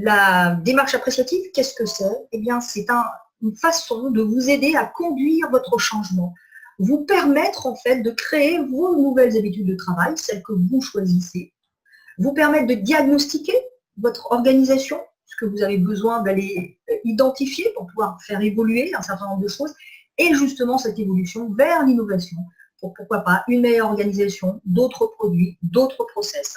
La démarche appréciative, qu'est-ce que c'est? Eh bien, c'est une façon de vous aider à conduire votre changement, vous permettre en fait de créer vos nouvelles habitudes de travail, celles que vous choisissez, vous permettre de diagnostiquer votre organisation, ce que vous avez besoin d'aller identifier pour pouvoir faire évoluer un certain nombre de choses, et justement cette évolution vers l'innovation, pour pourquoi pas une meilleure organisation, d'autres produits, d'autres process.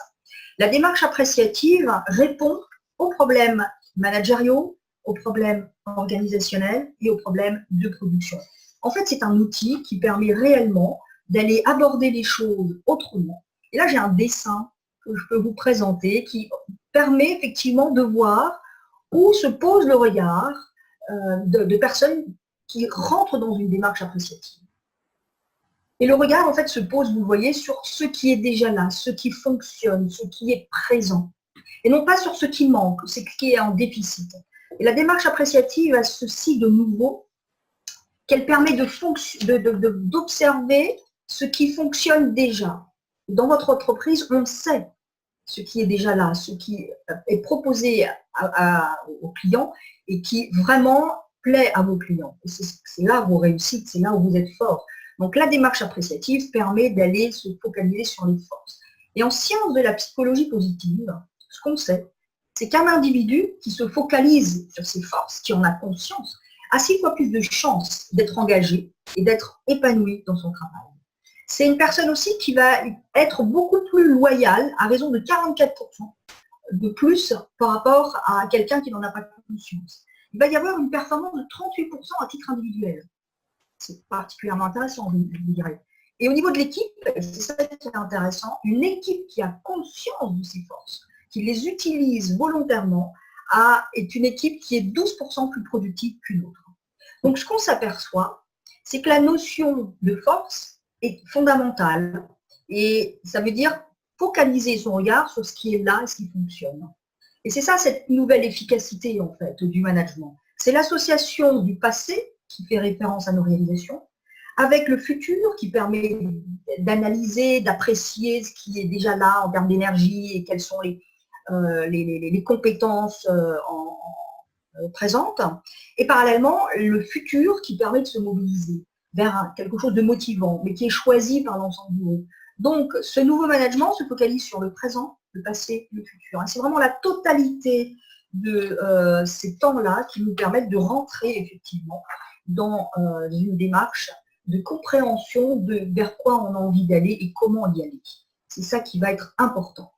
La démarche appréciative répond aux problèmes managériaux, aux problèmes organisationnels et aux problèmes de production. En fait, c'est un outil qui permet réellement d'aller aborder les choses autrement. Et là, j'ai un dessin que je peux vous présenter qui permet effectivement de voir où se pose le regard de personnes qui rentrent dans une démarche appréciative. Et le regard, en fait, se pose, vous voyez, sur ce qui est déjà là, ce qui fonctionne, ce qui est présent. Et non pas sur ce qui manque, ce qui est en déficit. Et la démarche appréciative a ceci de nouveau, qu'elle permet d'observer ce qui fonctionne déjà. Dans votre entreprise, on sait ce qui est déjà là, ce qui est proposé aux clients et qui vraiment plaît à vos clients. C'est là vos réussites, c'est là où vous êtes fort. Donc la démarche appréciative permet d'aller se focaliser sur les forces. Et en sciences de la psychologie positive, ce qu'on sait, c'est qu'un individu qui se focalise sur ses forces, qui en a conscience, a 6 fois plus de chances d'être engagé et d'être épanoui dans son travail. C'est une personne aussi qui va être beaucoup plus loyale, à raison de 44% de plus par rapport à quelqu'un qui n'en a pas conscience. Il va y avoir une performance de 38% à titre individuel. C'est particulièrement intéressant, je vous dirais. Et au niveau de l'équipe, c'est ça qui est intéressant, une équipe qui a conscience de ses forces, qui les utilise volontairement, est une équipe qui est 12% plus productive qu'une autre. Donc ce qu'on s'aperçoit, c'est que la notion de force est fondamentale. Et ça veut dire focaliser son regard sur ce qui est là et ce qui fonctionne. Et c'est ça cette nouvelle efficacité en fait du management. C'est l'association du passé qui fait référence à nos réalisations, avec le futur qui permet d'analyser, d'apprécier ce qui est déjà là en termes d'énergie et quelles sont les compétences présentes, et parallèlement le futur qui permet de se mobiliser vers quelque chose de motivant, mais qui est choisi par l'ensemble du groupe. Donc ce nouveau management se focalise sur le présent, le passé, le futur. C'est vraiment la totalité de ces temps-là qui nous permettent de rentrer effectivement dans une démarche de compréhension de vers quoi on a envie d'aller et comment y aller. C'est ça qui va être important.